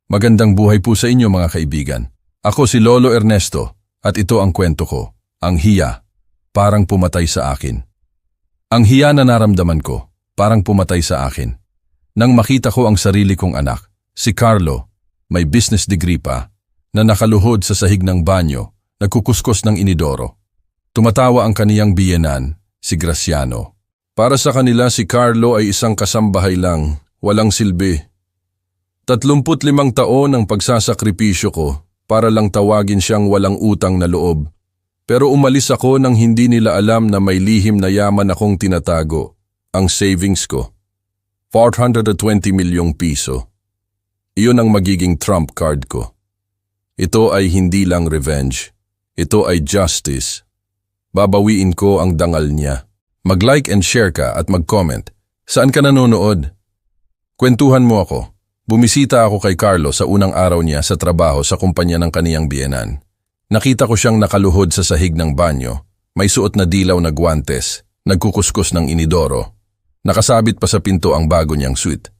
Magandang buhay po sa inyo mga kaibigan. Ako si Lolo Ernesto at ito ang kwento ko, ang hiya, parang pumatay sa akin. Ang hiya na naramdaman ko, parang pumatay sa akin. Nang makita ko ang sarili kong anak, si Carlo, may business degree pa, na nakaluhod sa sahig ng banyo, nagkukuskos ng inidoro. Tumatawa ang kaniyang biyenan, si Graciano. Para sa kanila si Carlo ay isang kasambahay lang, walang silbi. 35 taon ang pagsasakripisyo ko para lang tawagin siyang walang utang na loob. Pero umalis ako nang hindi nila alam na may lihim na yaman akong tinatago, ang savings ko. 420 milyong piso. Iyon ang magiging trump card ko. Ito ay hindi lang revenge. Ito ay justice. Babawiin ko ang dangal niya. Mag-like and share ka at mag-comment. Saan ka nanonood? Kwentuhan mo ako. Bumisita ako kay Carlo sa unang araw niya sa trabaho sa kumpanya ng kaniyang biyenan. Nakita ko siyang nakaluhod sa sahig ng banyo, may suot na dilaw na guwantes, nagkukuskus ng inidoro. Nakasabit pa sa pinto ang bago niyang suit.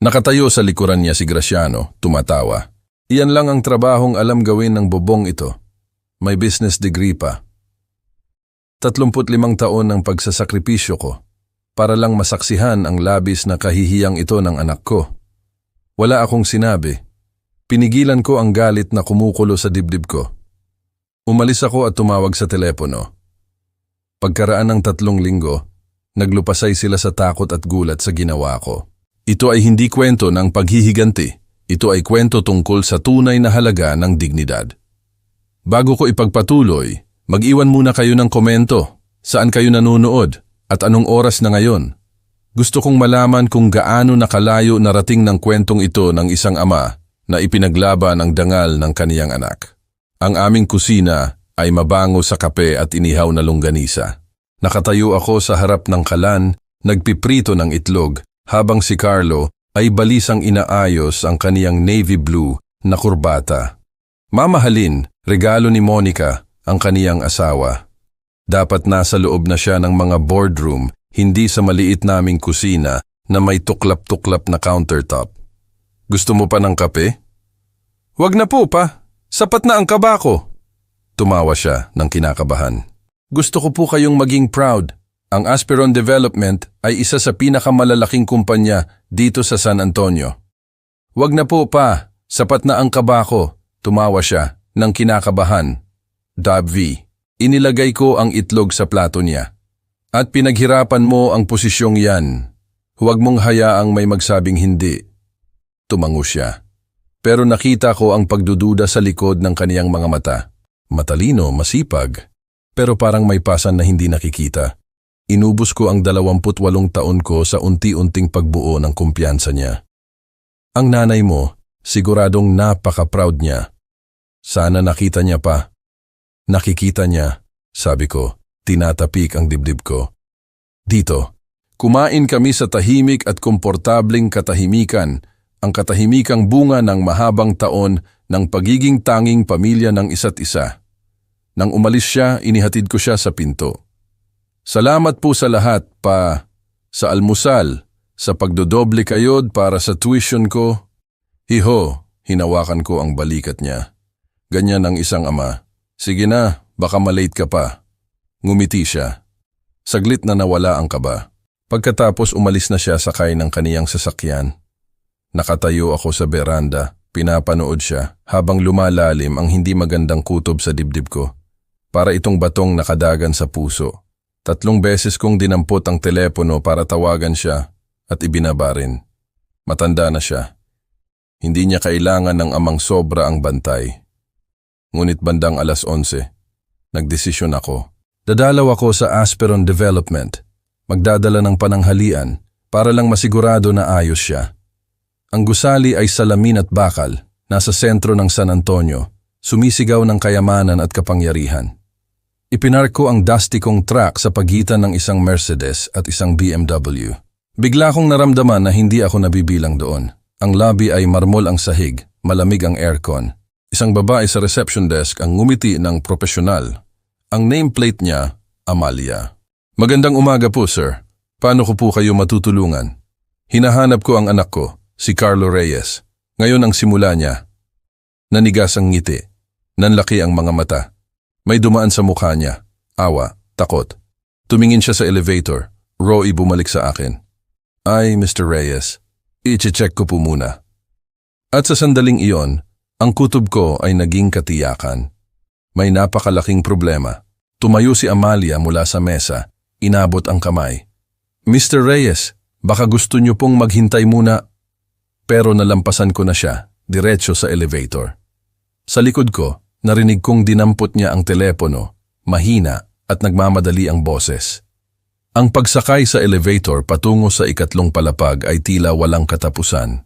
Nakatayo sa likuran niya si Graciano, tumatawa. Iyan lang ang trabahong alam gawin ng bobong ito. May business degree pa. 35 taon ng pagsasakripisyo ko para lang masaksihan ang labis na kahihiyang ito ng anak ko. Wala akong sinabi. Pinigilan ko ang galit na kumukulo sa dibdib ko. Umalis ako at tumawag sa telepono. Pagkaraan ng 3 linggo, naglupasay sila sa takot at gulat sa ginawa ko. Ito ay hindi kwento ng paghihiganti. Ito ay kwento tungkol sa tunay na halaga ng dignidad. Bago ko ipagpatuloy, mag-iwan muna kayo ng komento. Saan kayo nanonood at anong oras na ngayon? Gusto kong malaman kung gaano nakalayo narating ng kwentong ito ng isang ama na ipinaglaban ang dangal ng kaniyang anak. Ang aming kusina ay mabango sa kape at inihaw na longganisa. Nakatayo ako sa harap ng kalan, nagpiprito ng itlog, habang si Carlo ay balisang inaayos ang kaniyang navy blue na kurbata. Mamahalin, regalo ni Monica, ang kaniyang asawa. Dapat nasa loob na siya ng mga boardroom, hindi sa maliit naming kusina na may tuklap-tuklap na countertop. Gusto mo pa ng kape? Wag na po pa. Sapat na ang kaba ko. Tumawa siya ng kinakabahan. Gusto ko po kayong maging proud. Ang Asperon Development ay isa sa pinakamalalaking kumpanya dito sa San Antonio. Wag na po pa. Sapat na ang kaba ko. Tumawa siya ng kinakabahan. W. Inilagay ko ang itlog sa plato niya. At pinaghirapan mo ang posisyong yan. Huwag mong hayaang may magsabing hindi. Tumango siya. Pero nakita ko ang pagdududa sa likod ng kaniyang mga mata. Matalino, masipag. Pero parang may pasan na hindi nakikita. Inubos ko ang 28 taon ko sa unti-unting pagbuo ng kumpiyansa niya. Ang nanay mo, siguradong napaka-proud niya. Sana nakita niya pa. Nakikita niya, sabi ko. Tinatapik ang dibdib ko. Dito, kumain kami sa tahimik at komportabling katahimikan, ang katahimikang bunga ng mahabang taon ng pagiging tanging pamilya ng isa't isa. Nang umalis siya, inihatid ko siya sa pinto. Salamat po sa lahat, pa. Sa almusal, sa pagdodoble kayod para sa tuition ko. Hiho, hinawakan ko ang balikat niya. Ganyan ang isang ama. Sige na, baka malate ka pa. Ngumiti siya. Saglit na nawala ang kaba. Pagkatapos umalis na siya sakay ng kaniyang sasakyan. Nakatayo ako sa beranda, pinapanood siya habang lumalalim ang hindi magandang kutob sa dibdib ko. Para itong batong nakadagan sa puso. 3 beses kong dinampot ang telepono para tawagan siya at ibinaba rin. Matanda na siya. Hindi niya kailangan ng amang sobra ang bantay. Ngunit bandang 11:00, nagdesisyon ako. Dadalaw ako sa Asperon Development. Magdadala ng pananghalian para lang masigurado na ayos siya. Ang gusali ay salamin at bakal, nasa sentro ng San Antonio, sumisigaw ng kayamanan at kapangyarihan. Ipinark ko ang dusty kong truck sa pagitan ng isang Mercedes at isang BMW. Bigla kong naramdaman na hindi ako nabibilang doon. Ang lobby ay marmol ang sahig, malamig ang aircon. Isang babae sa reception desk ang ngumiti ng propesyonal. Ang nameplate niya, Amalia. Magandang umaga po, sir. Paano ko po kayo matutulungan? Hinahanap ko ang anak ko, si Carlo Reyes. Ngayon ang simula niya. Nanigas ang ngiti. Nanlaki ang mga mata. May dumaan sa mukha niya. Awa, takot. Tumingin siya sa elevator. Roy bumalik sa akin. Ay, Mr. Reyes, i-check ko po muna. At sa sandaling iyon, ang kutob ko ay naging katiyakan. May napakalaking problema. Tumayo si Amalia mula sa mesa. Inabot ang kamay. Mr. Reyes, baka gusto niyo pong maghintay muna. Pero nalampasan ko na siya, diretso sa elevator. Sa likod ko, narinig kong dinampot niya ang telepono, mahina at nagmamadali ang boses. Ang pagsakay sa elevator patungo sa ikatlong palapag ay tila walang katapusan.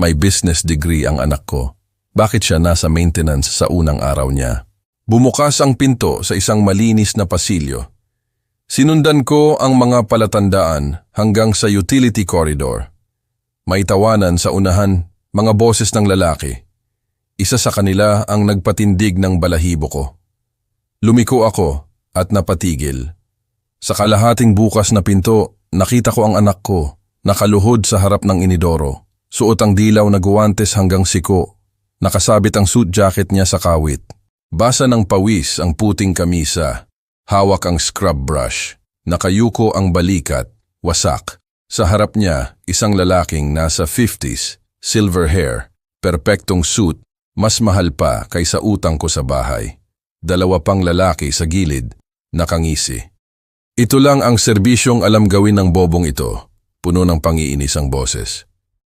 May business degree ang anak ko. Bakit siya nasa maintenance sa unang araw niya? Bumukas ang pinto sa isang malinis na pasilyo. Sinundan ko ang mga palatandaan hanggang sa utility corridor. May tawanan sa unahan, mga boses ng lalaki. Isa sa kanila ang nagpatindig ng balahibo ko. Lumiko ako at napatigil. Sa kalahating bukas na pinto, nakita ko ang anak ko, nakaluhod sa harap ng inidoro. Suot ang dilaw na guwantes hanggang siko. Nakasabit ang suit jacket niya sa kawit. Basa ng pawis ang puting kamisa. Hawak ang scrub brush. Nakayuko ang balikat, wasak. Sa harap niya, isang lalaking nasa 50s, silver hair, perpektong suit, mas mahal pa kaysa utang ko sa bahay. Dalawa pang lalaki sa gilid, nakangisi. Ito lang ang serbisyong alam gawin ng bobong ito, puno ng pangiinis ang boses.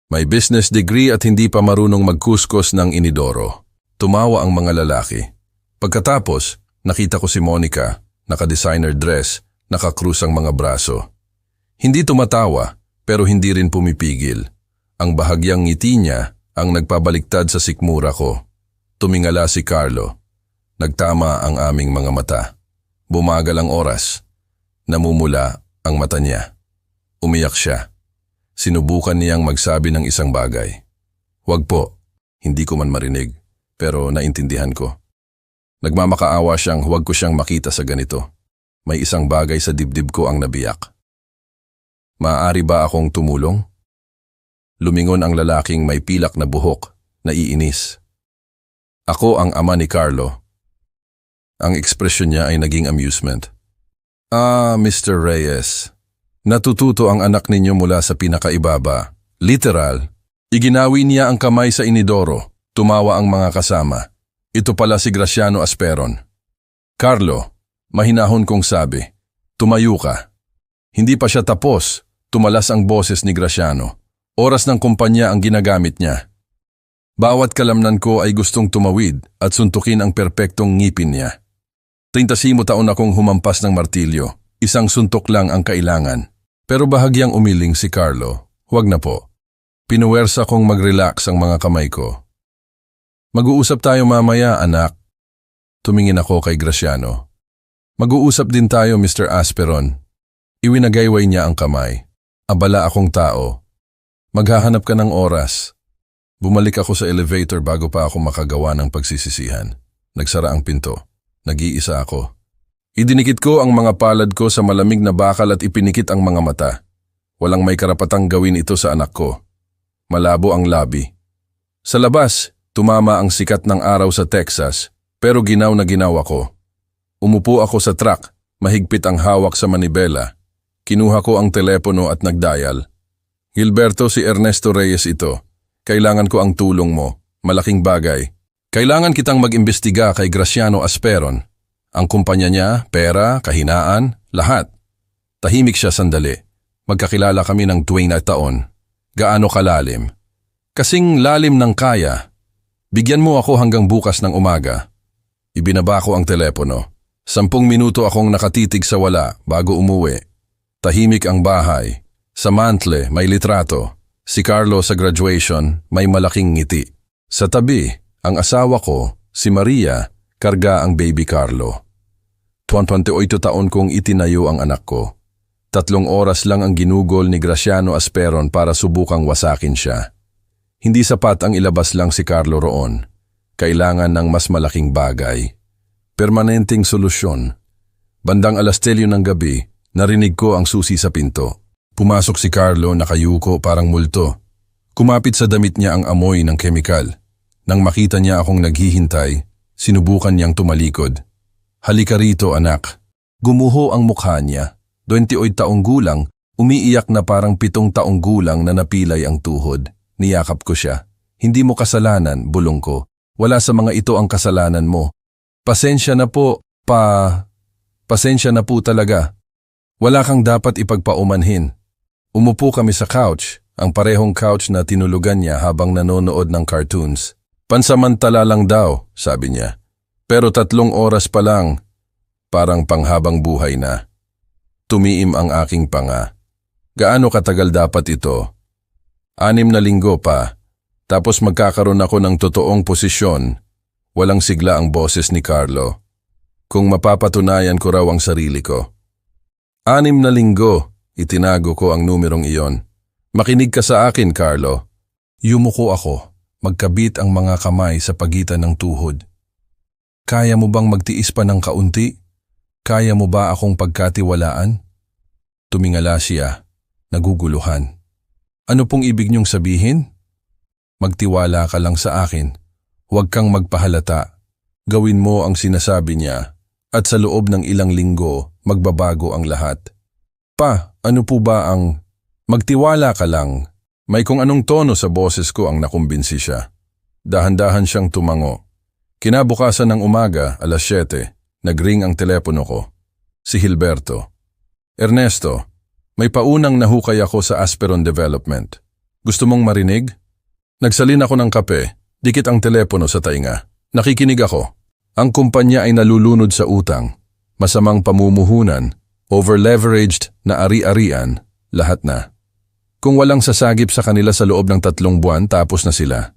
May business degree at hindi pa marunong magkuskos ng inidoro. Tumawa ang mga lalaki. Pagkatapos, nakita ko si Monica, naka-designer dress, nakakrus ang mga braso. Hindi tumatawa, pero hindi rin pumipigil. Ang bahagyang ngiti niya ang nagpabaliktad sa sikmura ko. Tumingala si Carlo. Nagtama ang aming mga mata. Bumagal ang oras. Namumula ang mata niya. Umiyak siya. Sinubukan niyang magsabi ng isang bagay. Wag po, hindi ko man marinig, pero naintindihan ko. Nagmamakaawa siyang huwag ko siyang makita sa ganito. May isang bagay sa dibdib ko ang nabiyak. Maaari ba akong tumulong? Lumingon ang lalaking may pilak na buhok, naiinis. Ako ang ama ni Carlo. Ang ekspresyon niya ay naging amusement. Ah, Mr. Reyes. Natututo ang anak ninyo mula sa pinakaibaba. Literal. Iginawi niya ang kamay sa inidoro. Tumawa ang mga kasama. Ito pala si Graciano Asperon. Carlo, mahinahon kong sabi. Tumayo ka. Hindi pa siya tapos. Tumalas ang boses ni Graciano. Oras ng kumpanya ang ginagamit niya. Bawat kalamnan ko ay gustong tumawid at suntukin ang perpektong ngipin niya. 30 taon akong humampas ng martilyo. Isang suntok lang ang kailangan. Pero bahagyang umiling si Carlo. Huwag na po. Pinuwersa kong mag-relax ang mga kamay ko. Mag-uusap tayo mamaya, anak. Tumingin ako kay Graciano. Mag-uusap din tayo, Mr. Asperon. Iwinagayway niya ang kamay. Abala akong tao. Maghahanap ka ng oras. Bumalik ako sa elevator bago pa ako makagawa ng pagsisisihan. Nagsara ang pinto. Nag-iisa ako. Idinikit ko ang mga palad ko sa malamig na bakal at ipinikit ang mga mata. Walang may karapatang gawin ito sa anak ko. Malabo ang labi. Sa labas, tumama ang sikat ng araw sa Texas, pero ginaw na ginaw ako. Umupo ako sa truck, mahigpit ang hawak sa manibela. Kinuha ko ang telepono at nagdial. Gilberto, si Ernesto Reyes ito. Kailangan ko ang tulong mo. Malaking bagay. Kailangan kitang mag-imbestiga kay Graciano Asperon. Ang kumpanya niya, pera, kahinaan, lahat. Tahimik siya sandali. Magkakilala kami ng 20 na taon. Gaano kalalim? Kasing lalim ng kaya. Bigyan mo ako hanggang bukas ng umaga. Ibinaba ko ang telepono. 10 minuto akong nakatitig sa wala bago umuwi. Tahimik ang bahay. Sa mantle may litrato. Si Carlo sa graduation may malaking ngiti. Sa tabi, ang asawa ko, si Maria, karga ang baby Carlo. 28 taon kong itinayo ang anak ko. 3 oras lang ang ginugol ni Graciano Asperon para subukang wasakin siya. Hindi sapat ang ilabas lang si Carlo roon. Kailangan ng mas malaking bagay. Permanenteng solusyon. Bandang 10:00 ng gabi, narinig ko ang susi sa pinto. Pumasok si Carlo nakayuko parang multo. Kumapit sa damit niya ang amoy ng kemikal. Nang makita niya akong naghihintay, sinubukan niyang tumalikod. Halika rito, anak. Gumuho ang mukha niya. 28 taong gulang, umiiyak na parang 7 taong gulang na napilay ang tuhod. Niyakap ko siya. Hindi mo kasalanan, bulong ko. Wala sa mga ito ang kasalanan mo. Pasensya na po, Pasensya na po talaga. Wala kang dapat ipagpaumanhin. Umupo kami sa couch, ang parehong couch na tinulugan niya habang nanonood ng cartoons. Pansamantala lang daw, sabi niya. Pero 3 oras pa lang, parang panghabang buhay na. Tumiim ang aking panga. Gaano katagal dapat ito? 6 na linggo pa, tapos magkakaroon ako ng totoong posisyon. Walang sigla ang boses ni Carlo. Kung mapapatunayan ko raw ang sarili ko. 6 na linggo, itinago ko ang numerong iyon. Makinig ka sa akin, Carlo. Yumuko ako, magkabit ang mga kamay sa pagitan ng tuhod. Kaya mo bang magtiis pa ng kaunti? Kaya mo ba akong pagkatiwalaan? Tumingala siya, naguguluhan. Ano pong ibig niyong sabihin? Magtiwala ka lang sa akin. Huwag kang magpahalata. Gawin mo ang sinasabi niya at sa loob ng ilang linggo magbabago ang lahat. Ano po ba ang magtiwala ka lang? May kung anong tono sa boses ko ang nakumbinsi siya. Dahan-dahan siyang tumango. Kinabukasan ng umaga, 7:00, nagring ang telepono ko. Si Gilberto. Ernesto, may paunang nahukay ako sa Asperon Development. Gusto mong marinig? Nagsalin ako ng kape, dikit ang telepono sa tainga. Nakikinig ako. Ang kumpanya ay nalulunod sa utang, masamang pamumuhunan, over-leveraged na ari-arian, lahat na. Kung walang sasagip sa kanila sa loob ng 3 buwan, tapos na sila.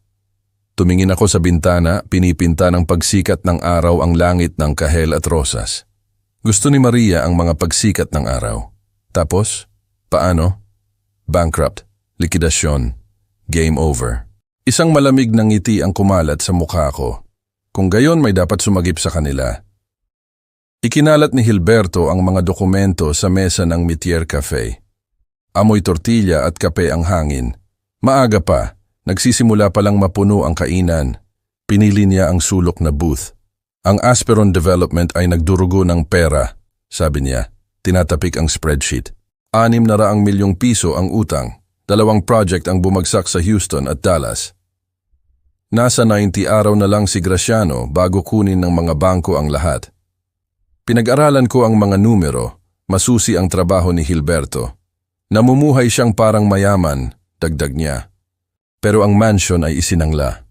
Tumingin ako sa bintana, pinipinta ng pagsikat ng araw ang langit ng kahel at rosas. Gusto ni Maria ang mga pagsikat ng araw. Tapos, paano? Bankrupt, likidasyon, game over. Isang malamig na ngiti ang kumalat sa mukha ko. Kung gayon may dapat sumagip sa kanila. Ikinalat ni Gilberto ang mga dokumento sa mesa ng Metier Cafe. Amoy tortilla at kape ang hangin. Maaga pa, nagsisimula palang mapuno ang kainan. Pinili niya ang sulok na booth. Ang Asperon Development ay nagdurugo ng pera, sabi niya. Tinatapik ang spreadsheet. 600 milyong piso ang utang. 2 project ang bumagsak sa Houston at Dallas. Nasa 90 araw na lang si Graciano bago kunin ng mga bangko ang lahat. Pinag-aralan ko ang mga numero, masusi ang trabaho ni Gilberto. Namumuhay siyang parang mayaman, dagdag niya. Pero ang mansion ay isinangla.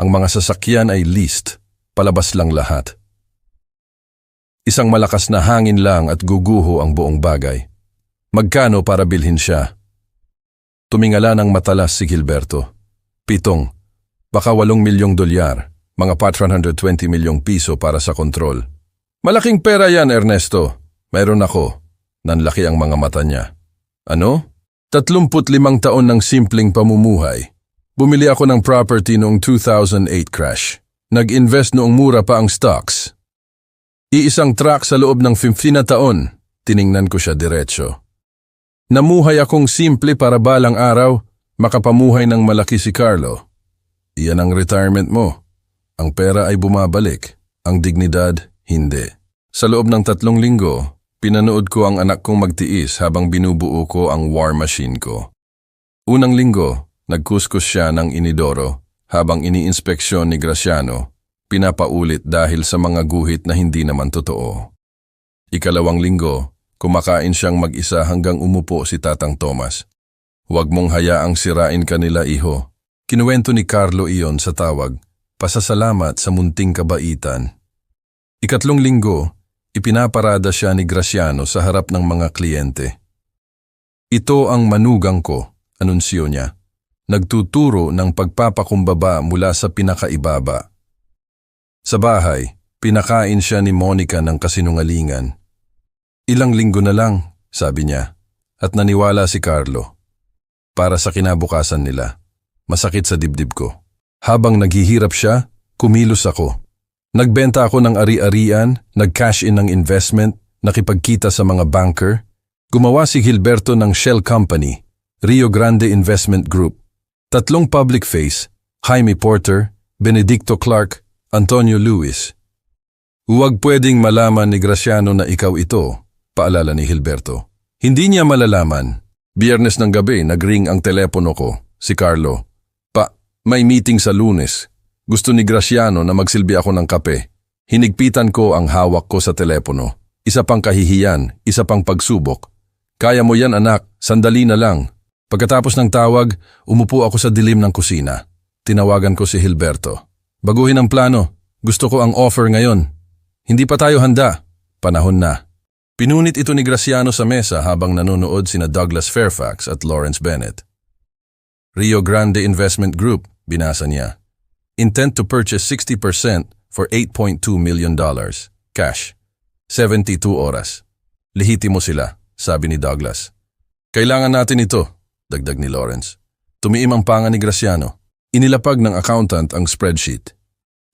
Ang mga sasakyan ay leased, palabas lang lahat. Isang malakas na hangin lang at guguho ang buong bagay. Magkano para bilhin siya? Tumingala ng matalas si Gilberto. 7, baka 8 milyong dolyar, mga 420 milyong piso para sa kontrol. Malaking pera yan, Ernesto. Mayroon ako. Nanlaki ang mga mata niya. Ano? 35 taon ng simpleng pamumuhay. Bumili ako ng property noong 2008 crash. Nag-invest noong mura pa ang stocks. Iisang truck sa loob ng 15 na taon. Tiningnan ko siya diretsyo. Namuhay akong simple para balang araw, makapamuhay ng malaki si Carlo. Iyan ang retirement mo. Ang pera ay bumabalik, ang dignidad hindi. Sa loob ng 3 linggo, pinanood ko ang anak kong magtiis habang binubuo ko ang war machine ko. Unang linggo, nagkuskus siya ng inidoro habang iniinspeksyon ni Graciano, pinapaulit dahil sa mga guhit na hindi naman totoo. Ikalawang linggo, kumakain siyang mag-isa hanggang umupo si Tatang Tomas. Huwag mong hayaang sirain kanila, iho. Kinuwento ni Carlo iyon sa tawag, pasasalamat sa munting kabaitan. Ikatlong linggo, ipinaparada siya ni Graciano sa harap ng mga kliyente. Ito ang manugang ko, anunsyo niya. Nagtuturo ng pagpapakumbaba mula sa pinakaibaba. Sa bahay, pinakain siya ni Monica ng kasinungalingan. Ilang linggo na lang, sabi niya, at naniwala si Carlo. Para sa kinabukasan nila. Masakit sa dibdib ko. Habang naghihirap siya, kumilos ako. Nagbenta ako ng ari-arian, nag-cash in ng investment, nakipagkita sa mga banker. Gumawa si Gilberto ng shell company, Rio Grande Investment Group. Tatlong public face, Jaime Porter, Benedicto Clark, Antonio Luis. Huwag pwedeng malaman ni Graciano na ikaw ito, paalala ni Gilberto. Hindi niya malalaman. Biyernes ng gabi, nagring ang telepono ko, si Carlo. May meeting sa Lunes. Gusto ni Graciano na magsilbi ako ng kape. Hinigpitan ko ang hawak ko sa telepono. Isa pang kahihiyan, isa pang pagsubok. Kaya mo yan anak, sandali na lang. Pagkatapos ng tawag, umupo ako sa dilim ng kusina. Tinawagan ko si Gilberto. Baguhin ang plano. Gusto ko ang offer ngayon. Hindi pa tayo handa. Panahon na. Pinunit ito ni Graciano sa mesa habang nanonood sina Douglas Fairfax at Lawrence Bennett. Rio Grande Investment Group, binasa niya. Intent to purchase 60% for $8.2 million. Cash. 72 oras. Lihitimo sila, sabi ni Douglas. Kailangan natin ito, dagdag ni Lawrence. Tumiim ang panga ni Graciano. Inilapag ng accountant ang spreadsheet.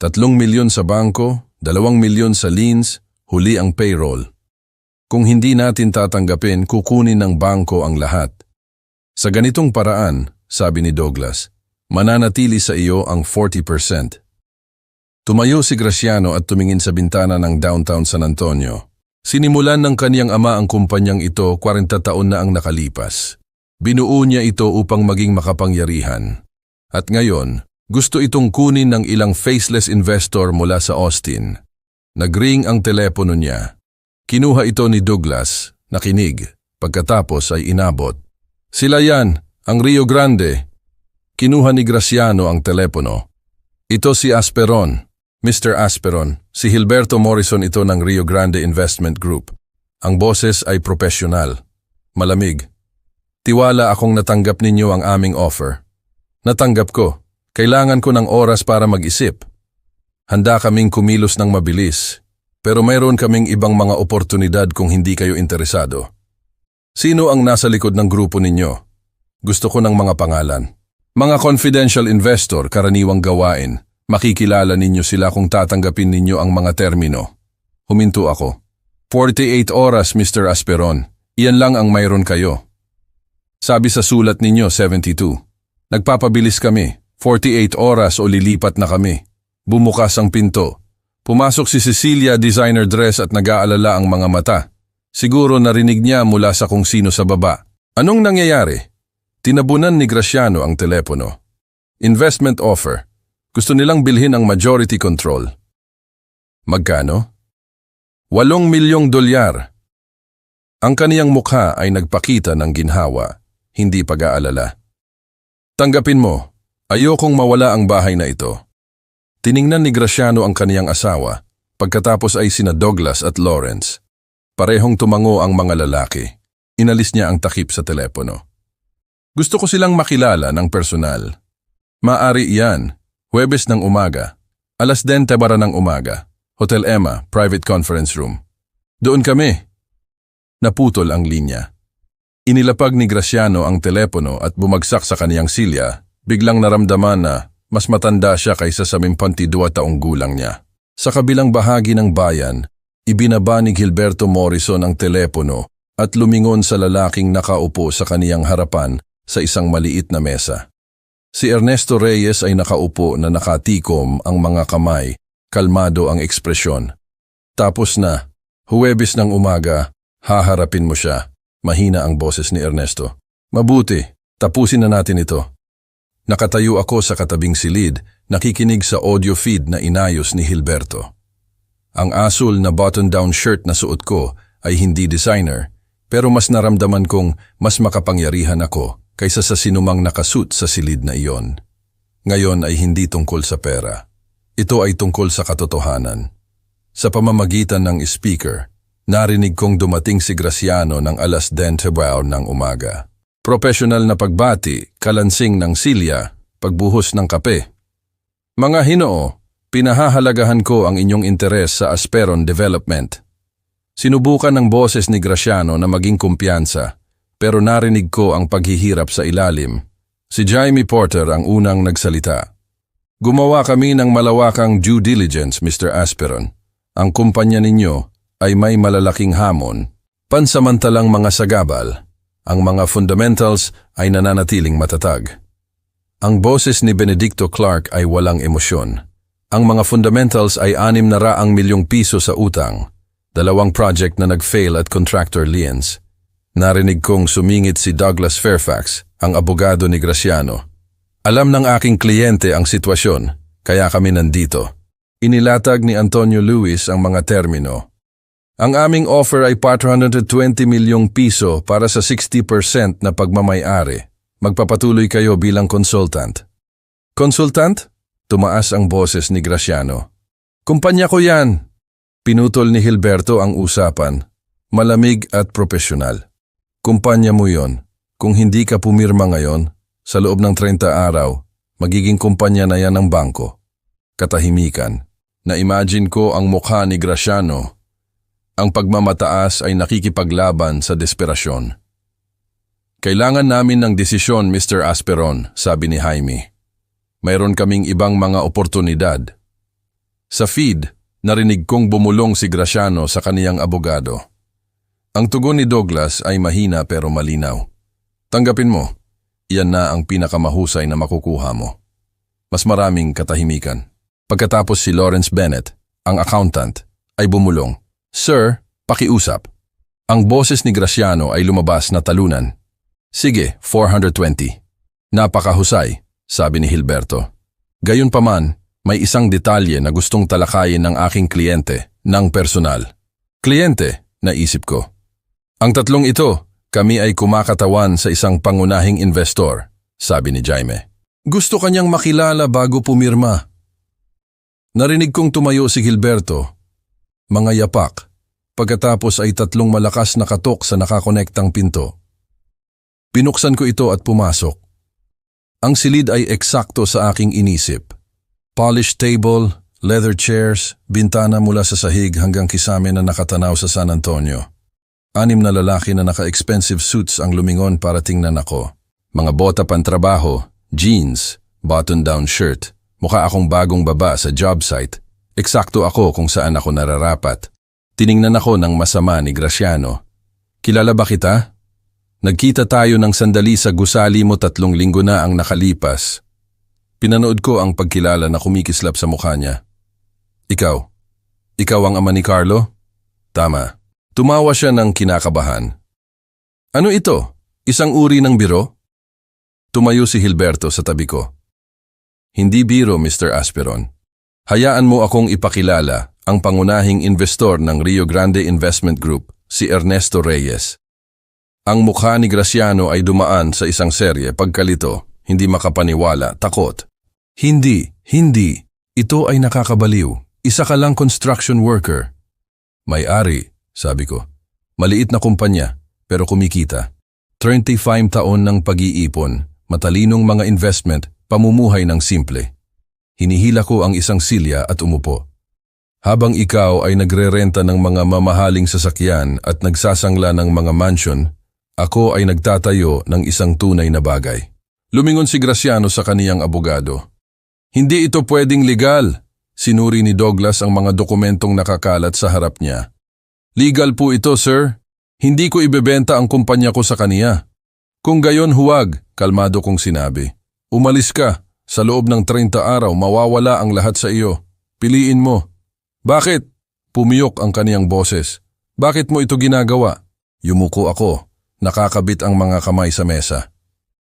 3 milyon sa bangko, 2 milyon sa liens, huli ang payroll. Kung hindi natin tatanggapin, kukunin ng bangko ang lahat. Sa ganitong paraan, sabi ni Douglas, mananatili sa iyo ang 40%. Tumayo si Graciano at tumingin sa bintana ng downtown San Antonio. Sinimulan ng kaniyang ama ang kumpanyang ito 40 taon na ang nakalipas. Binuo niya ito upang maging makapangyarihan. At ngayon, gusto itong kunin ng ilang faceless investor mula sa Austin. Nagring ang telepono niya. Kinuha ito ni Douglas, nakinig, pagkatapos ay inabot. Sila yan, ang Rio Grande. Kinuha ni Graciano ang telepono. Ito si Asperon, Mr. Asperon, si Gilberto Morrison ito ng Rio Grande Investment Group. Ang boses ay profesional. Malamig. Tiwala akong natanggap ninyo ang aming offer. Natanggap ko. Kailangan ko ng oras para mag-isip. Handa kaming kumilos ng mabilis. Pero mayroon kaming ibang mga oportunidad kung hindi kayo interesado. Sino ang nasa likod ng grupo ninyo? Gusto ko ng mga pangalan. Mga confidential investor, karaniwang gawain. Makikilala ninyo sila kung tatanggapin ninyo ang mga termino. Huminto ako. 48 oras, Mr. Asperon. Iyan lang ang mayroon kayo. Sabi sa sulat ninyo, 72. Nagpapabilis kami. 48 oras o lilipat na kami. Bumukas ang pinto. Pumasok si Cecilia, designer dress at nag-aalala ang mga mata. Siguro narinig niya mula sa kung sino sa baba. Anong nangyayari? Tinabunan ni Graciano ang telepono. Investment offer. Gusto nilang bilhin ang majority control. Magkano? $8 milyong. Ang kaniyang mukha ay nagpakita ng ginhawa, hindi pag-aalala. Tanggapin mo, ayokong mawala ang bahay na ito. Tiningnan ni Graciano ang kaniyang asawa, pagkatapos ay sina Douglas at Lawrence. Parehong tumango ang mga lalaki. Inalis niya ang takip sa telepono. Gusto ko silang makilala ng personal. Maari iyan, Huwebes ng umaga, 10:10 ng umaga, Hotel Emma, private conference room. Doon kami. Naputol ang linya. Inilapag ni Graciano ang telepono at bumagsak sa kaniyang silya, biglang naramdaman na mas matanda siya kaysa sa 52 taong gulang niya. Sa kabilang bahagi ng bayan, ibinaba ni Gilberto Morrison ang telepono at lumingon sa lalaking nakaupo sa kaniyang harapan sa isang maliit na mesa. Si Ernesto Reyes ay nakaupo na nakatikom ang mga kamay, kalmado ang ekspresyon. Tapos na, Huwebes ng umaga, haharapin mo siya. Mahina ang boses ni Ernesto. Mabuti, tapusin na natin ito. Nakatayo ako sa katabing silid, nakikinig sa audio feed na inayos ni Gilberto. Ang asul na button-down shirt na suot ko ay hindi designer, pero mas naramdaman kong mas makapangyarihan ako kaysa sa sinumang nakasuit sa silid na iyon. Ngayon ay hindi tungkol sa pera. Ito ay tungkol sa katotohanan. Sa pamamagitan ng speaker, narinig kong dumating si Graciano ng 10:10 ng umaga. Profesional na pagbati, kalansing ng silya, pagbuhos ng kape. Mga Hinoo, pinahahalagahan ko ang inyong interes sa Asperon Development. Sinubukan ng boses ni Graciano na maging kumpiyansa, pero narinig ko ang paghihirap sa ilalim. Si Jaime Porter ang unang nagsalita. Gumawa kami ng malawakang due diligence, Mr. Asperon. Ang kumpanya ninyo ay may malalaking hamon, pansamantalang mga sagabal. Ang mga fundamentals ay nananatiling matatag. Ang boses ni Benedicto Clark ay walang emosyon. Ang mga fundamentals ay 600 milyong piso sa utang, 2 project na nag-fail at contractor liens. Narinig kong sumingit si Douglas Fairfax, ang abogado ni Graciano. Alam ng aking kliyente ang sitwasyon, kaya kami nandito. Inilatag ni Antonio Luis ang mga termino. Ang aming offer ay 420 milyong piso para sa 60% na pagmamay-ari. Magpapatuloy kayo bilang consultant. Consultant? Tumaas ang boses ni Graciano. Kumpanya ko yan! Pinutol ni Gilberto ang usapan. Malamig at profesional. Kumpanya mo yon. Kung hindi ka pumirma ngayon, sa loob ng 30 araw, magiging kumpanya na yan ng bangko. Katahimikan. Na-imagine ko ang mukha ni Graciano. Ang pagmamataas ay nakikipaglaban sa desperasyon. Kailangan namin ng desisyon, Mr. Asperon, sabi ni Jaime. Mayroon kaming ibang mga oportunidad. Sa feed, narinig kong bumulong si Graciano sa kaniyang abogado. Ang tugon ni Douglas ay mahina pero malinaw. Tanggapin mo, iyan na ang pinakamahusay na makukuha mo. Mas maraming katahimikan. Pagkatapos si Lawrence Bennett, ang accountant, ay bumulong. Sir, pakiusap. Ang boses ni Graciano ay lumabas na talunan. Sige, 420. Napakahusay, sabi ni Gilberto. Gayunpaman, may isang detalye na gustong talakayin ng aking kliyente, ng personal. Kliyente, naisip ko. Ang tatlong ito, kami ay kumakatawan sa isang pangunahing investor, sabi ni Jaime. Gusto kanyang makilala bago pumirma. Narinig kong tumayo si Gilberto. Mga yapak. Pagkatapos ay 3 malakas na katok sa nakakonektang pinto. Binuksan ko ito at pumasok. Ang silid ay eksakto sa aking inisip. Polished table, leather chairs, bintana mula sa sahig hanggang kisame na nakatanaw sa San Antonio. 6 na lalaki na naka-expensive suits ang lumingon para tingnan ako. Mga bota pantrabaho, jeans, button-down shirt. Mukha akong bagong baba sa job site. Eksakto ako kung saan ako nararapat. Tiningnan ako ng masama ni Graciano. Kilala ba kita? Nagkita tayo ng sandali sa gusali mo 3 linggo na ang nakalipas. Pinanood ko ang pagkilala na kumikislap sa mukha niya. Ikaw? Ikaw ang ama ni Carlo? Tama. Tumawa siya ng kinakabahan. Ano ito? Isang uri ng biro? Tumayo si Gilberto sa tabi ko. Hindi biro, Mr. Asperon. Hayaan mo akong ipakilala ang pangunahing investor ng Rio Grande Investment Group, si Ernesto Reyes. Ang mukha ni Graciano ay dumaan sa isang serye pagkalito, hindi makapaniwala, takot. Hindi. Ito ay nakakabaliw. Isa ka lang construction worker. May-ari, sabi ko. Maliit na kumpanya, pero kumikita. 35 taon ng pag-iipon, matalinong mga investment, pamumuhay ng simple. Hinihila ko ang isang silya at umupo. Habang ikaw ay nagrerenta ng mga mamahaling sasakyan at nagsasangla ng mga mansion, ako ay nagtatayo ng isang tunay na bagay. Lumingon si Graciano sa kaniyang abogado. Hindi ito pwedeng legal. Sinuri ni Douglas ang mga dokumentong nakakalat sa harap niya. Legal po ito, sir. Hindi ko ibebenta ang kumpanya ko sa kaniya. Kung gayon huwag, kalmado kong sinabi. Umalis ka. Sa loob ng 30 araw mawawala ang lahat sa iyo. Piliin mo. Bakit? Pumiyok ang kaniyang boses. Bakit mo ito ginagawa? Yumuko ako. Nakakabit ang mga kamay sa mesa.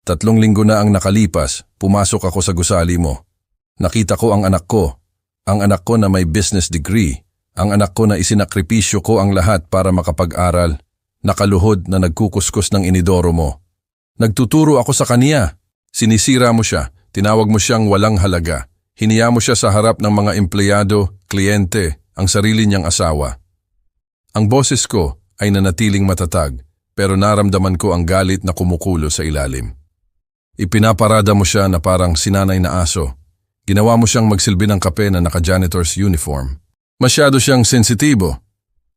3 linggo na ang nakalipas, pumasok ako sa gusali mo. Nakita ko ang anak ko. Ang anak ko na may business degree. Ang anak ko na isinakripisyo ko ang lahat para makapag-aral. Nakaluhod na nagkukuskus ng inidoro mo. Nagtuturo ako sa kaniya. Sinisira mo siya. Tinawag mo siyang walang halaga. Hiniya mo siya sa harap ng mga empleyado, kliyente, ang sarili niyang asawa. Ang boses ko ay nanatiling matatag. Pero naramdaman ko ang galit na kumukulo sa ilalim. Ipinaparada mo siya na parang sinanay na aso. Ginawa mo siyang magsilbi ng kape na naka-janitor's uniform. Masyado siyang sensitibo.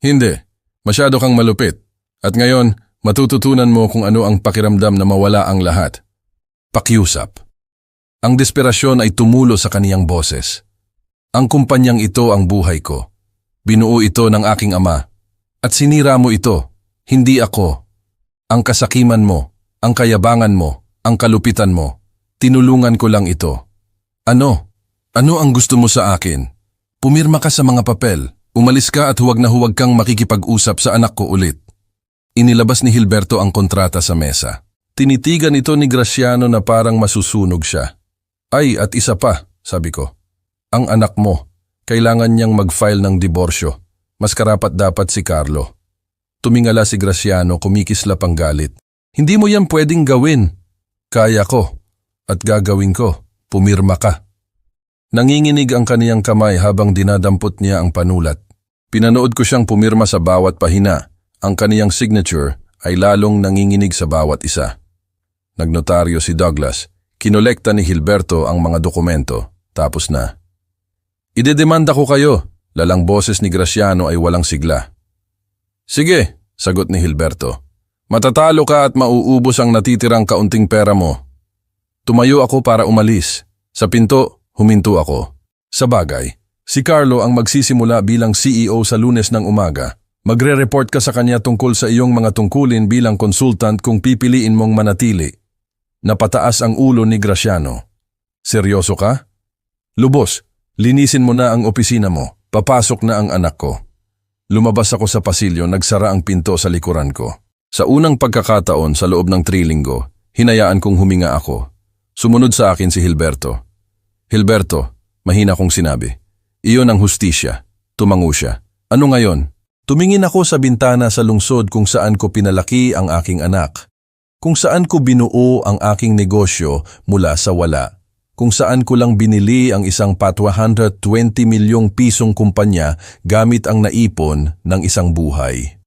Hindi, masyado kang malupit. At ngayon, matututunan mo kung ano ang pakiramdam na mawala ang lahat. Pakiusap. Ang desperasyon ay tumulo sa kaniyang boses. Ang kumpanyang ito ang buhay ko. Binuo ito ng aking ama. At sinira mo ito, hindi ako. Ang kasakiman mo, ang kayabangan mo, ang kalupitan mo, Tinulungan ko lang ito. Ano? Ano ang gusto mo sa akin? Pumirma ka sa mga papel. Umalis ka at huwag na huwag kang makikipag-usap sa anak ko ulit. Inilabas ni Hilberto ang kontrata sa mesa. Tinitigan ito ni Graciano na parang masusunog siya. Ay, at isa pa, sabi ko. Ang anak mo, kailangan niyang mag-file ng diborsyo. Mas karapat dapat si Carlo. Tumingala si Graciano, kumikislap ang galit. Hindi mo yan pwedeng gawin. Kaya ko. At gagawin ko. Pumirma ka. Nanginginig ang kaniyang kamay habang dinadampot niya ang panulat. Pinanood ko siyang pumirma sa bawat pahina. Ang kaniyang signature ay lalong nanginginig sa bawat isa. Nagnotaryo si Douglas. Kinolekta ni Hilberto ang mga dokumento. Tapos na. Idedemanda ko kayo. Lalang boses ni Graciano ay walang sigla. Sige, sagot ni Hilberto. Matatalo ka at mauubos ang natitirang kaunting pera mo. Tumayo ako para umalis. Sa pinto, huminto ako. Sa bagay, si Carlo ang magsisimula bilang CEO sa Lunes ng umaga. Magre-report ka sa kanya tungkol sa iyong mga tungkulin bilang consultant kung pipiliin mong manatili. Napataas ang ulo ni Graciano. Seryoso ka? Lubos, linisin mo na ang opisina mo. Papasok na ang anak ko. Lumabas ako sa pasilyo, nagsara ang pinto sa likuran ko. Sa unang pagkakataon sa loob ng 3 linggo, hinayaan kong huminga ako. Sumunod sa akin si Hilberto. Hilberto, mahina kong sinabi. Iyon ang hustisya. Tumango siya. Ano ngayon? Tumingin ako sa bintana sa lungsod kung saan ko pinalaki ang aking anak. Kung saan ko binuo ang aking negosyo mula sa wala. Kung saan ko lang binili ang isang pat 120 milyong pisong kumpanya gamit ang naipon ng isang buhay.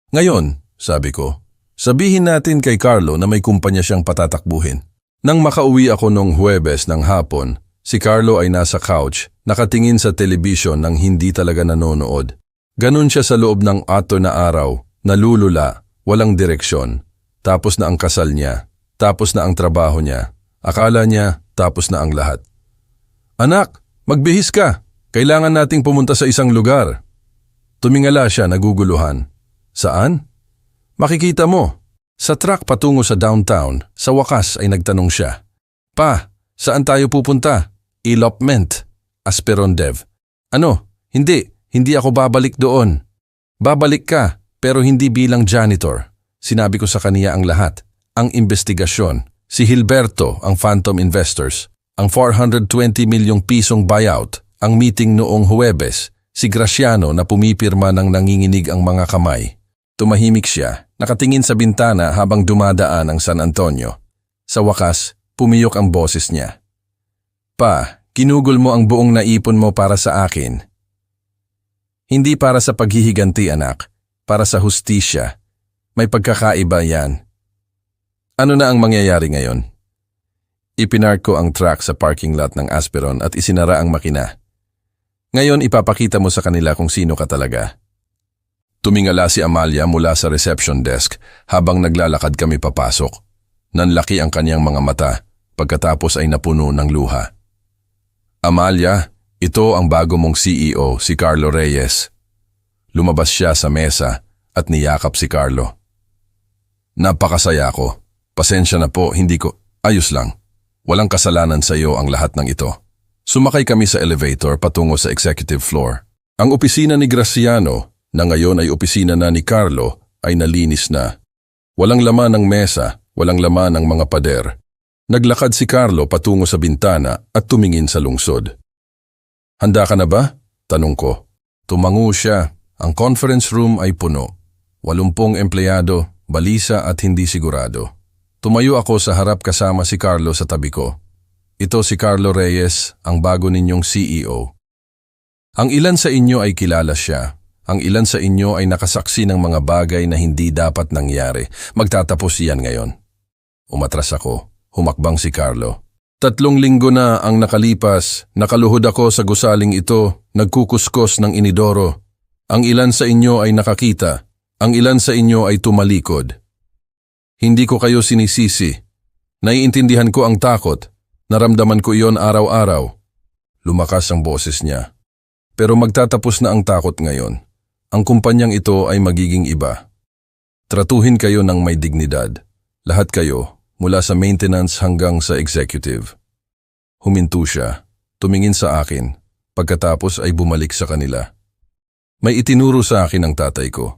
Ngayon, sabi ko, sabihin natin kay Carlo na may kumpanya siyang patatakbuhin. Nang makauwi ako nung Huwebes ng hapon, si Carlo ay nasa couch, nakatingin sa telebisyon nang hindi talaga nanonood. Ganon siya sa loob ng 4 na araw, nalulula, walang direksyon. Tapos na ang kasal niya, tapos na ang trabaho niya. Akala niya, tapos na ang lahat. Anak, magbihis ka. Kailangan nating pumunta sa isang lugar. Tumingala siya, naguguluhan. Saan? Makikita mo. Sa truck patungo sa downtown, sa wakas ay nagtanong siya. Pa, saan tayo pupunta? Elopement. Asperondev. Ano? Hindi ako babalik doon. Babalik ka, pero hindi bilang janitor. Sinabi ko sa kaniya ang lahat. Ang investigasyon. Si Hilberto, ang Phantom Investors, ang 420 milyong pisong buyout, ang meeting noong Huwebes, si Graciano na pumipirma ng nanginginig ang mga kamay. Tumahimik siya, nakatingin sa bintana habang dumadaan ang San Antonio. Sa wakas, pumiyok ang boses niya. Pa, kinugol mo ang buong naipon mo para sa akin. Hindi para sa paghihiganti, anak, para sa hustisya. May pagkakaiba yan. Ano na ang mangyayari ngayon? Ipinark ko ang truck sa parking lot ng Asperon at isinara ang makina. Ngayon ipapakita mo sa kanila kung sino ka talaga. Tumingala si Amalia mula sa reception desk habang naglalakad kami papasok. Nanlaki ang kanyang mga mata, pagkatapos ay napuno ng luha. Amalia, ito ang bago mong CEO, si Carlo Reyes. Lumabas siya sa mesa at niyakap si Carlo. Napakasaya ko. Pasensya na po, hindi ko. Ayos lang. Walang kasalanan sa iyo ang lahat ng ito. Sumakay kami sa elevator patungo sa executive floor. Ang opisina ni Graciano, na ngayon ay opisina na ni Carlo, ay nalinis na. Walang laman ng mesa, walang laman ng mga pader. Naglakad si Carlo patungo sa bintana at tumingin sa lungsod. Handa ka na ba? Tanong ko. Tumango siya. Ang conference room ay puno. 80 empleyado, balisa at hindi sigurado. Tumayo ako sa harap kasama si Carlo sa tabi ko. Ito si Carlo Reyes, ang bago ninyong CEO. Ang ilan sa inyo ay kilala siya. Ang ilan sa inyo ay nakasaksi ng mga bagay na hindi dapat nangyari. Magtatapos iyan ngayon. Umatras ako. Humakbang si Carlo. 3 linggo na ang nakalipas. Nakaluhod ako sa gusaling ito. Nagkukuskos ng inidoro. Ang ilan sa inyo ay nakakita. Ang ilan sa inyo ay tumalikod. Hindi ko kayo sinisisi. Naiintindihan ko ang takot. Naramdaman ko iyon araw-araw. Lumakas ang boses niya. Pero magtatapos na ang takot ngayon. Ang kumpanyang ito ay magiging iba. Tratuhin kayo ng may dignidad. Lahat kayo, mula sa maintenance hanggang sa executive. Huminto siya, tumingin sa akin, pagkatapos ay bumalik sa kanila. May itinuro sa akin ang tatay ko.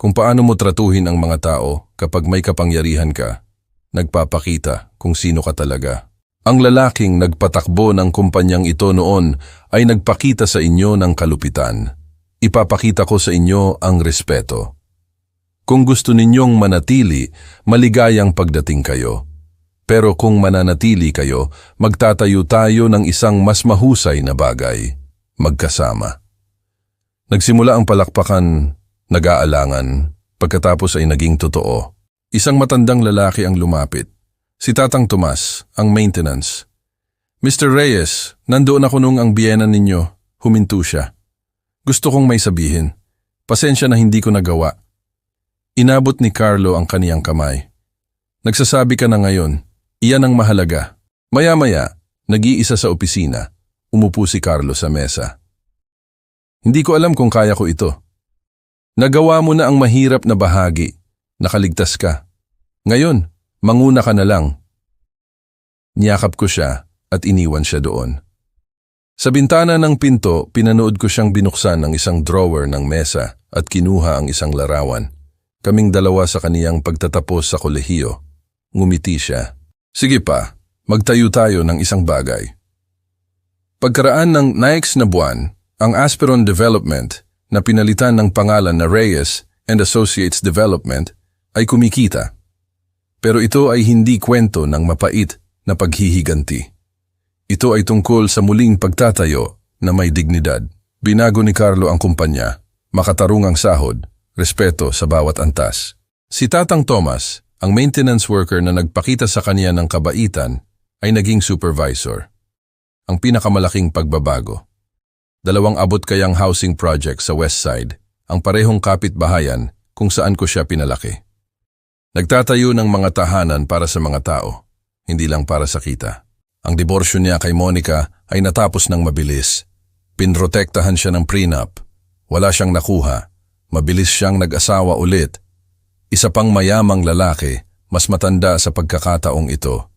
Kung paano mo tratuhin ang mga tao kapag may kapangyarihan ka, nagpapakita kung sino ka talaga. Ang lalaking nagpatakbo ng kumpanyang ito noon ay nagpakita sa inyo ng kalupitan. Ipapakita ko sa inyo ang respeto. Kung gusto ninyong manatili, maligayang pagdating kayo. Pero kung mananatili kayo, magtatayo tayo ng isang mas mahusay na bagay, magkasama. Nagsimula ang palakpakan, nag-aalangan, pagkatapos ay naging totoo. Isang matandang lalaki ang lumapit. Si Tatang Tomas, ang maintenance. Mr. Reyes, nandoon ako nung ang biyenan ninyo. Huminto siya. Gusto kong may sabihin. Pasensya na hindi ko nagawa. Inabot ni Carlo ang kaniyang kamay. Nagsasabi ka na ngayon, iyan ang mahalaga. Maya-maya, nag-iisa sa opisina. Umupo si Carlo sa mesa. Hindi ko alam kung kaya ko ito. Nagawa mo na ang mahirap na bahagi. Nakaligtas ka. Ngayon, manguna ka na lang. Niyakap ko siya at iniwan siya doon. Sa bintana ng pinto, pinanood ko siyang binuksan ng isang drawer ng mesa at kinuha ang isang larawan. Kaming dalawa sa kaniyang pagtatapos sa kolehiyo. Ngumiti siya. Sige pa, magtayo tayo ng isang bagay. Pagkaraan ng next na buwan, ang Asperon Development na pinalitan ng pangalan na Reyes and Associates Development ay kumikita. Pero ito ay hindi kwento ng mapait na paghihiganti. Ito ay tungkol sa muling pagtatayo na may dignidad. Binago ni Carlo ang kumpanya, makatarungang sahod, respeto sa bawat antas. Si Tatang Tomas, ang maintenance worker na nagpakita sa kanya ng kabaitan, ay naging supervisor. Ang pinakamalaking pagbabago. 2 abot kayang housing project sa West Side, ang parehong kapitbahayan kung saan ko siya pinalaki. Nagtatayo ng mga tahanan para sa mga tao, hindi lang para sa kita. Ang diborsyo niya kay Monica ay natapos ng mabilis. Pinrotektahan siya ng prenup. Wala siyang nakuha. Mabilis siyang nag-asawa ulit. Isa pang mayamang lalaki, mas matanda sa pagkakataong ito.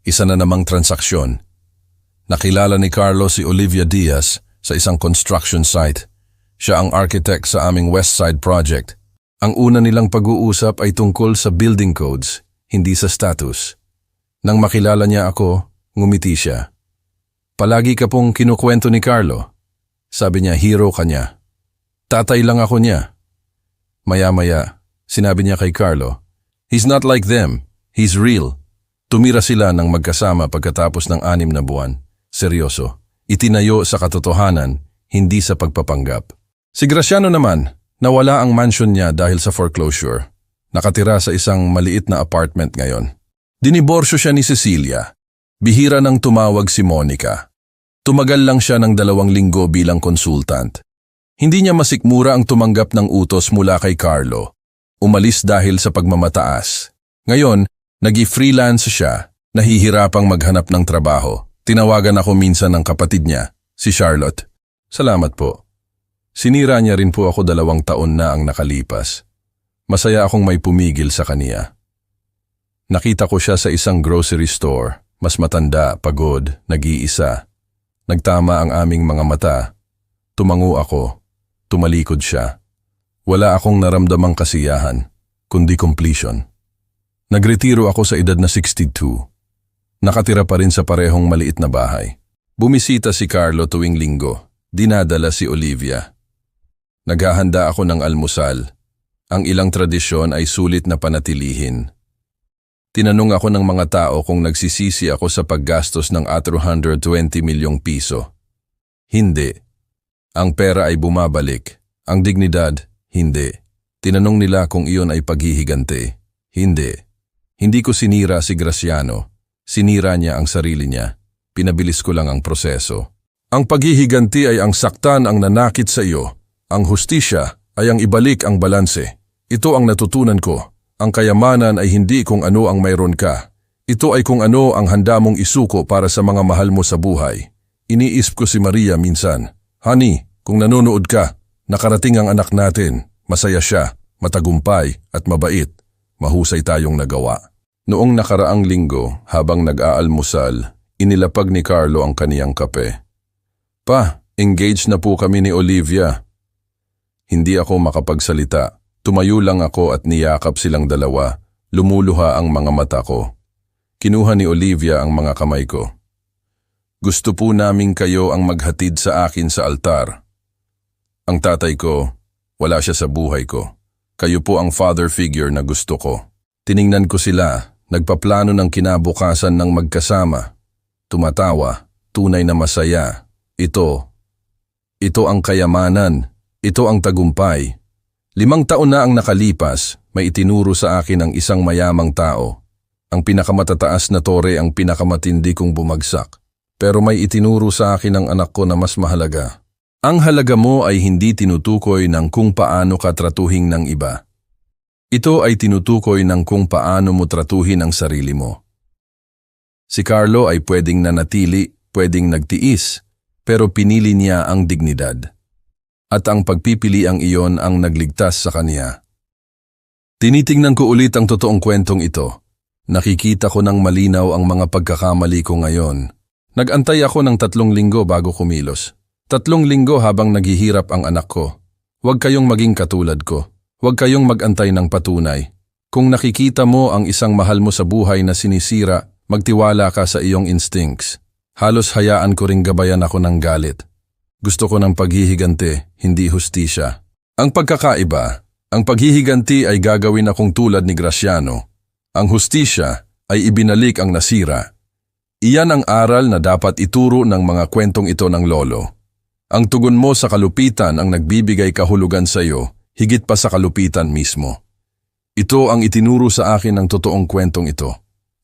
Isa na namang transaksyon. Nakilala ni Carlo si Olivia Diaz sa isang construction site. Siya ang architect sa aming West Side project. Ang una nilang pag-uusap ay tungkol sa building codes, hindi sa status. Nang makilala niya ako, ngumiti siya. Palagi ka pong kinukwento ni Carlo. Sabi niya, hero ka niya. Tatay lang ako niya. Maya-maya, sinabi niya kay Carlo, he's not like them, he's real. Tumira sila ng magkasama pagkatapos ng 6 na buwan. Seryoso. Itinayo sa katotohanan, hindi sa pagpapanggap. Si Graciano naman, nawala ang mansion niya dahil sa foreclosure. Nakatira sa isang maliit na apartment ngayon. Diniborsyo siya ni Cecilia. Bihira nang tumawag si Monica. Tumagal lang siya ng 2 linggo bilang consultant. Hindi niya masikmura ang tumanggap ng utos mula kay Carlo. Umalis dahil sa pagmamataas. Ngayon, nag-freelance siya, nahihirapang maghanap ng trabaho. Tinawagan ako minsan ng kapatid niya, si Charlotte. Salamat po. Sinira niya rin po ako 2 taon na ang nakalipas. Masaya akong may pumigil sa kaniya. Nakita ko siya sa isang grocery store, mas matanda, pagod, nag-iisa. Nagtama ang aming mga mata. Tumango ako. Tumalikod siya. Wala akong naramdamang kasiyahan, kundi completion. Nagretiro ako sa edad na 62. Nakatira pa rin sa parehong maliit na bahay. Bumisita si Carlo tuwing linggo. Dinadala si Olivia. Naghahanda ako ng almusal. Ang ilang tradisyon ay sulit na panatilihin. Tinanong ako ng mga tao kung nagsisisi ako sa paggastos ng 420 milyong piso. Hindi. Ang pera ay bumabalik. Ang dignidad, hindi. Tinanong nila kung iyon ay paghihiganti. Hindi. Hindi ko sinira si Graciano. Sinira niya ang sarili niya. Pinabilis ko lang ang proseso. Ang paghihiganti ay ang saktan ang nanakit sa iyo. Ang hustisya ay ang ibalik ang balanse. Ito ang natutunan ko. Ang kayamanan ay hindi kung ano ang mayroon ka. Ito ay kung ano ang handa mong isuko para sa mga mahal mo sa buhay. Iniisip ko si Maria minsan. Honey, kung nanonood ka, nakarating ang anak natin. Masaya siya, matagumpay at mabait. Mahusay tayong nagawa. Noong nakaraang linggo, habang nag-aalmusal, inilapag ni Carlo ang kaniyang kape. Pa, engaged na po kami ni Olivia. Hindi ako makapagsalita. Tumayo lang ako at niyakap silang dalawa. Lumuluha ang mga mata ko. Kinuha ni Olivia ang mga kamay ko. Gusto po naming kayo ang maghatid sa akin sa altar. Ang tatay ko, wala siya sa buhay ko. Kayo po ang father figure na gusto ko. Tiningnan ko sila, nagpaplano ng kinabukasan ng magkasama. Tumatawa, tunay na masaya. Ito ang kayamanan. Ito ang tagumpay. 5 taon na ang nakalipas, may itinuro sa akin ang isang mayamang tao. Ang pinakamatataas na tore ang pinakamatindi kong bumagsak. Pero may itinuro sa akin ang anak ko na mas mahalaga. Ang halaga mo ay hindi tinutukoy ng kung paano ka tratuhin ng iba. Ito ay tinutukoy ng kung paano mo tratuhin ang sarili mo. Si Carlo ay pwedeng nanatili, pwedeng nagtiis, pero pinili niya ang dignidad. At ang pagpipiliang iyon ang nagligtas sa kaniya. Tinitingnan ko ulit ang totoong kwentong ito. Nakikita ko ng malinaw ang mga pagkakamali ko ngayon. Nag-antay ako ng 3 linggo bago kumilos. 3 linggo habang naghihirap ang anak ko. Huwag kayong maging katulad ko. Huwag kayong mag-antay ng patunay. Kung nakikita mo ang isang mahal mo sa buhay na sinisira, magtiwala ka sa iyong instincts. Halos hayaan ko ring gabayan ako ng galit. Gusto ko ng paghihiganti, hindi hustisya. Ang pagkakaiba, ang paghihiganti ay gagawin akong tulad ni Graciano. Ang hustisya ay ibinalik ang nasira. Iyan ang aral na dapat ituro ng mga kwentong ito ng lolo. Ang tugon mo sa kalupitan ang nagbibigay kahulugan sa iyo, higit pa sa kalupitan mismo. Ito ang itinuro sa akin ng totoong kwentong ito.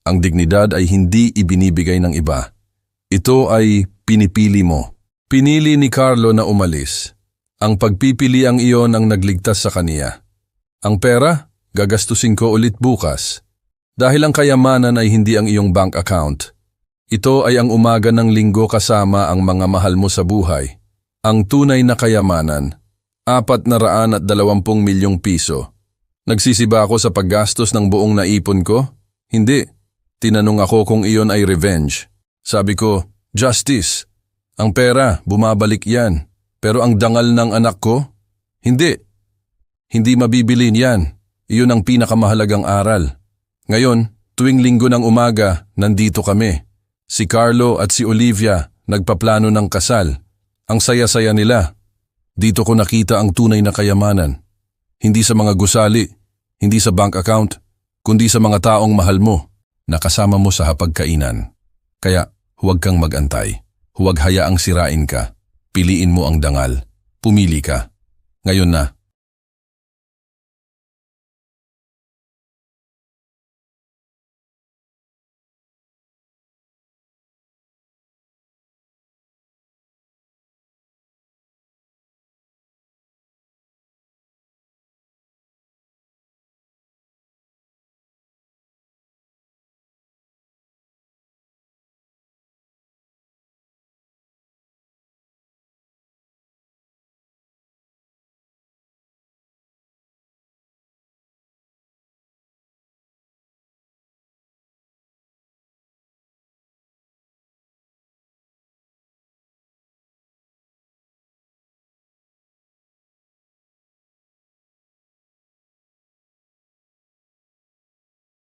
Ang dignidad ay hindi ibinibigay ng iba. Ito ay pinipili mo. Pinili ni Carlo na umalis. Ang pagpipiliang iyon ang nagligtas sa kaniya. Ang pera, gagastusin ko ulit bukas. Dahil ang kayamanan ay hindi ang iyong bank account. Ito ay ang umaga ng linggo kasama ang mga mahal mo sa buhay. Ang tunay na kayamanan, 420 milyong piso. Nagsisiba ako sa paggastos ng buong naipon ko? Hindi. Tinanong ako kung iyon ay revenge. Sabi ko, justice. Ang pera, bumabalik yan. Pero ang dangal ng anak ko? Hindi. Hindi mabibili yan. Iyon ang pinakamahalagang aral. Ngayon, tuwing linggo ng umaga, nandito kami. Si Carlo at si Olivia nagpaplano ng kasal. Ang saya-saya nila. Dito ko nakita ang tunay na kayamanan. Hindi sa mga gusali, hindi sa bank account, kundi sa mga taong mahal mo, na kasama mo sa hapagkainan. Kaya huwag kang mag-antay. Huwag hayaang sirain ka. Piliin mo ang dangal. Pumili ka. Ngayon na.